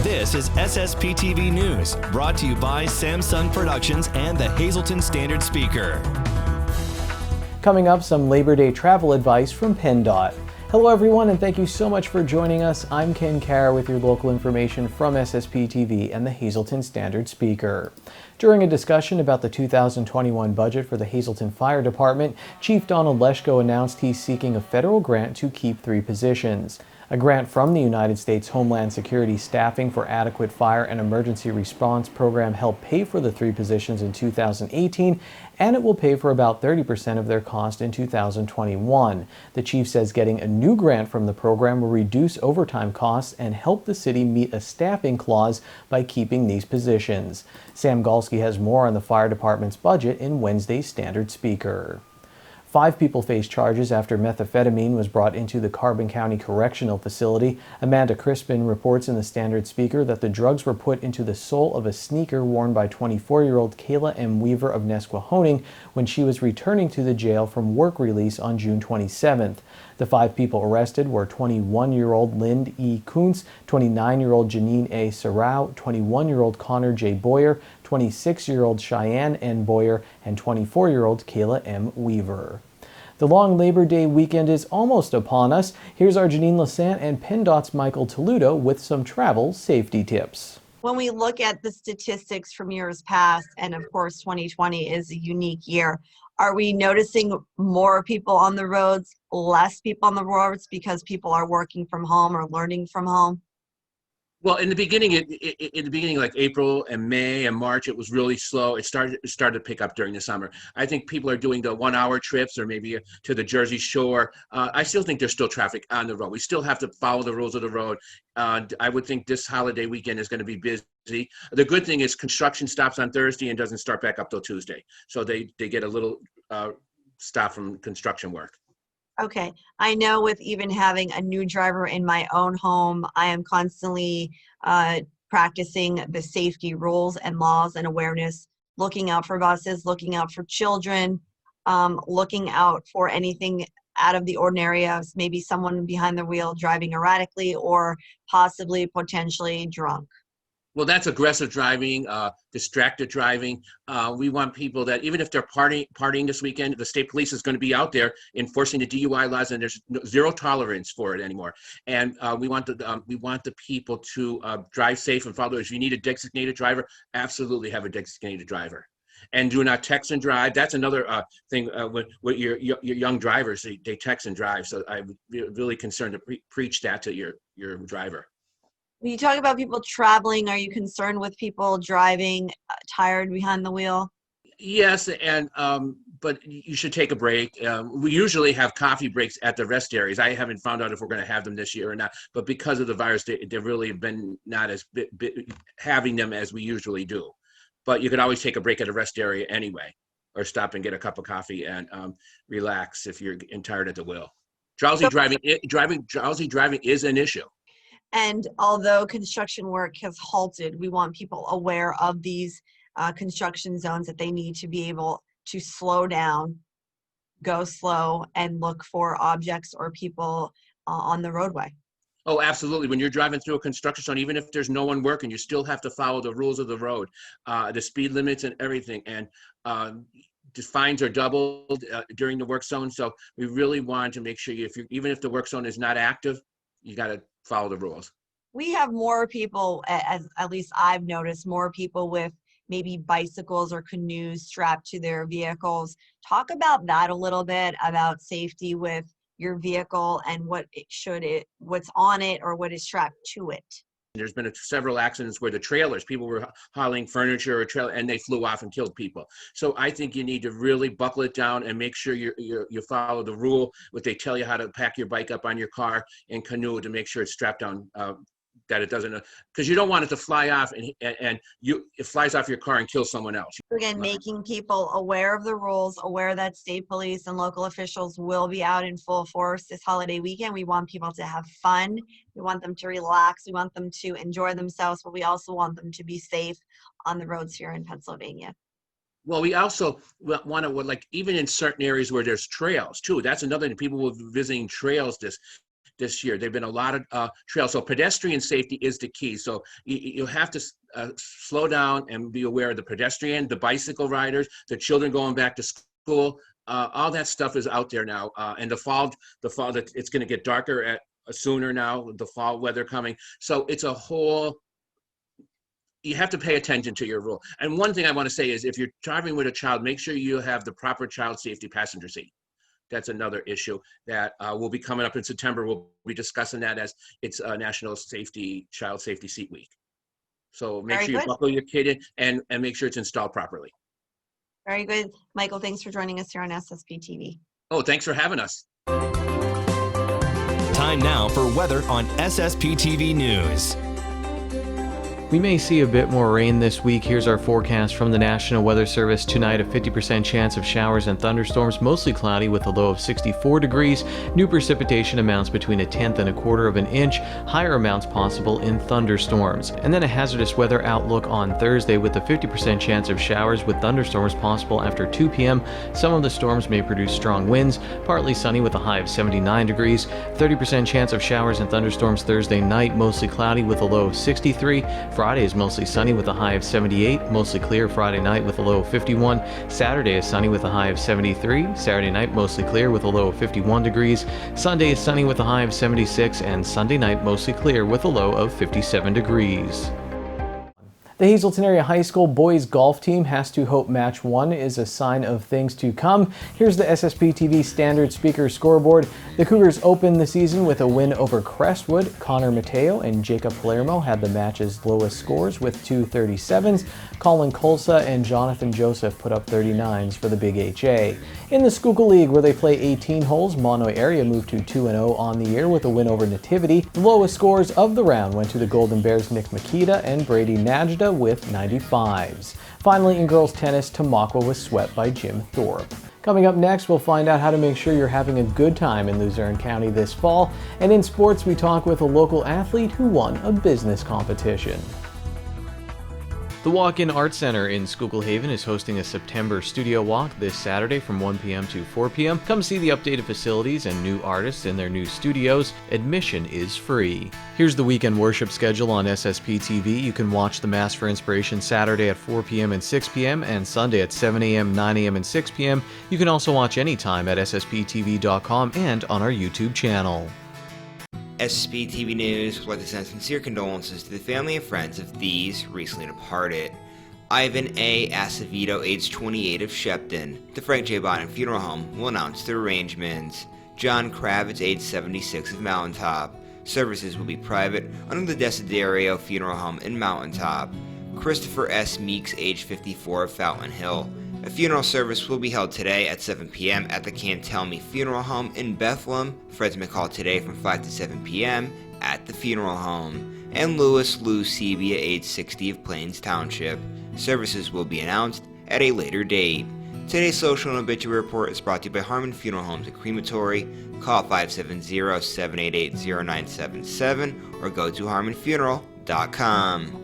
This is SSPTV News, brought to you by Samsung Productions and the Hazleton Standard Speaker. Coming up, some Labor Day travel advice from PennDOT. Hello everyone, and thank you so much for joining us. I'm Ken Kara with your local information from SSPTV and the Hazleton Standard Speaker. During a discussion about the 2021 budget for the Hazleton Fire Department, Chief Donald Leschko announced he's seeking a federal grant to keep 3 positions. A grant from the United States Homeland Security Staffing for Adequate Fire and Emergency Response Program helped pay for the 3 positions in 2018, and it will pay for about 30% of their cost in 2021. The chief says getting a new grant from the program will reduce overtime costs and help the city meet a staffing clause by keeping these positions. Sam Galsky has more on the fire department's budget in Wednesday's Standard Speaker. 5 people face charges after methamphetamine was brought into the Carbon County Correctional Facility. Amanda Crispin reports in the Standard Speaker that the drugs were put into the sole of a sneaker worn by 24-year-old Kayla M. Weaver of Nesquehoning when she was returning to the jail from work release on June 27th. The 5 people arrested were 21-year-old Lind E. Kuntz, 29-year-old Janine A. Sarau, 21-year-old Connor J. Boyer, 26-year-old Cheyenne N. Boyer, and 24-year-old Kayla M. Weaver. The long Labor Day weekend is almost upon us. Here's our Janine Lassant and PennDOT's Michael Toledo with some travel safety tips. When we look at the statistics from years past, and of course 2020 is a unique year, are we noticing more people on the roads, less people on the roads because people are working from home or learning from home? Well, in the beginning, like April and May and March, it was really slow. It started to pick up during the summer. I think people are doing the 1-hour trips or maybe to the Jersey Shore. I still think there's still traffic on the road. We still have to follow the rules of the road. I would think this holiday weekend is going to be busy. The good thing is construction stops on Thursday and doesn't start back up till Tuesday. So they get a little stop from construction work. Okay, I know with even having a new driver in my own home, I am constantly practicing the safety rules and laws and awareness, looking out for buses, looking out for children, looking out for anything out of the ordinary, as maybe someone behind the wheel driving erratically or possibly potentially drunk. Well, that's aggressive driving, distracted driving. We want people that even if they're partying this weekend, the state police is going to be out there enforcing the DUI laws, and there's zero tolerance for it anymore. And we want the people to drive safe and follow. If you need a designated driver, absolutely have a designated driver. And do not text and drive. That's another thing with your young drivers. They text and drive. So I'm really concerned to preach that to your driver. When you talk about people traveling, are you concerned with people driving tired behind the wheel? Yes, and but you should take a break. We usually have coffee breaks at the rest areas. I haven't found out if we're going to have them this year or not, but because of the virus, they really have been not as having them as we usually do. But you could always take a break at a rest area anyway, or stop and get a cup of coffee and relax if you're tired at the wheel. Drowsy driving is an issue. And although construction work has halted, we want people aware of these construction zones, that they need to be able to slow down, go slow, and look for objects or people on the roadway. Oh, absolutely. When you're driving through a construction zone, even if there's no one working, you still have to follow the rules of the road, the speed limits and everything. And the fines are doubled during the work zone. So we really want to make sure even if the work zone is not active, you got to follow the rules. We have more people, as at least I've noticed, more people with maybe bicycles or canoes strapped to their vehicles. Talk about that a little bit, about safety with your vehicle and what's on it or what is strapped to it. There's been several accidents where people were hauling furniture or trailer and they flew off and killed people. So I think you need to really buckle it down and make sure you follow the rule, what they tell you, how to pack your bike up on your car and canoe to make sure it's strapped down, that it doesn't, because you don't want it to fly off and it flies off your car and kills someone else. Again, making people aware of the rules, aware that state police and local officials will be out in full force this holiday weekend. We want people to have fun. We want them to relax. We want them to enjoy themselves, but we also want them to be safe on the roads here in Pennsylvania. Well, we also want to, like, even in certain areas where there's trails too. That's another thing. People will be visiting trails this year. There've been a lot of trails. So pedestrian safety is the key. So you have to slow down and be aware of the pedestrian, the bicycle riders, the children going back to school. All that stuff is out there now. And the fall, it's going to get darker sooner now. The fall weather coming. So it's a whole. You have to pay attention to your rule. And one thing I want to say is, if you're driving with a child, make sure you have the proper child safety passenger seat. That's another issue that will be coming up in September. We'll be discussing that as it's National Child Safety Seat Week. So make sure you buckle your kid in and make sure it's installed properly. Very good. Michael, thanks for joining us here on SSPTV. Oh, thanks for having us. Time now for weather on SSPTV News. We may see a bit more rain this week. Here's our forecast from the National Weather Service. Tonight, a 50% chance of showers and thunderstorms, mostly cloudy with a low of 64 degrees. New precipitation amounts between 1/10 and 1/4 of an inch. Higher amounts possible in thunderstorms. And then a hazardous weather outlook on Thursday with a 50% chance of showers with thunderstorms possible after 2 p.m. Some of the storms may produce strong winds. Partly sunny with a high of 79 degrees. 30% chance of showers and thunderstorms Thursday night, mostly cloudy with a low of 63. Friday is mostly sunny with a high of 78, mostly clear Friday night with a low of 51. Saturday is sunny with a high of 73. Saturday night mostly clear with a low of 51 degrees. Sunday is sunny with a high of 76, and Sunday night mostly clear with a low of 57 degrees. The Hazleton Area High School boys golf team has to hope match 1 is a sign of things to come. Here's the SSPTV standard speaker scoreboard. The Cougars opened the season with a win over Crestwood. Connor Mateo and Jacob Palermo had the match's lowest scores with 2 37s. Colin Colsa and Jonathan Joseph put up 39s for the Big HA. In the Schuylkill League, where they play 18 holes, Monoy area moved to 2-0 on the year with a win over Nativity. The lowest scores of the round went to the Golden Bears' Nick Makita and Brady Najda with 95s. Finally, in girls tennis, Tamaqua was swept by Jim Thorpe. Coming up next, we'll find out how to make sure you're having a good time in Luzerne County this fall. And in sports, we talk with a local athlete who won a business competition. The Walk-In Art Center in Schuylkill Haven is hosting a September studio walk this Saturday from 1 p.m. to 4 p.m. Come see the updated facilities and new artists in their new studios. Admission is free. Here's the weekend worship schedule on SSPTV. You can watch the Mass for Inspiration Saturday at 4 p.m. and 6 p.m. and Sunday at 7 a.m., 9 a.m. and 6 p.m. You can also watch anytime at ssptv.com and on our YouTube channel. SSPTV News would like to send sincere condolences to the family and friends of these recently departed. Ivan A. Acevedo, age 28 of Shepton. The Frank J. Bynum Funeral Home will announce their arrangements. John Kravitz, age 76 of Mountaintop. Services will be private under the Desiderio Funeral Home in Mountaintop. Christopher S. Meeks, age 54 of Fountain Hill. A funeral service will be held today at 7 p.m. at the Cantelme Funeral Home in Bethlehem. Friends may call today from 5 to 7 p.m. at the funeral home. And Louis Lou Sebia, age 60 of Plains Township. Services will be announced at a later date. Today's social and obituary report is brought to you by Harmon Funeral Homes and Crematory. Call 570-788-0977 or go to harmonfuneral.com.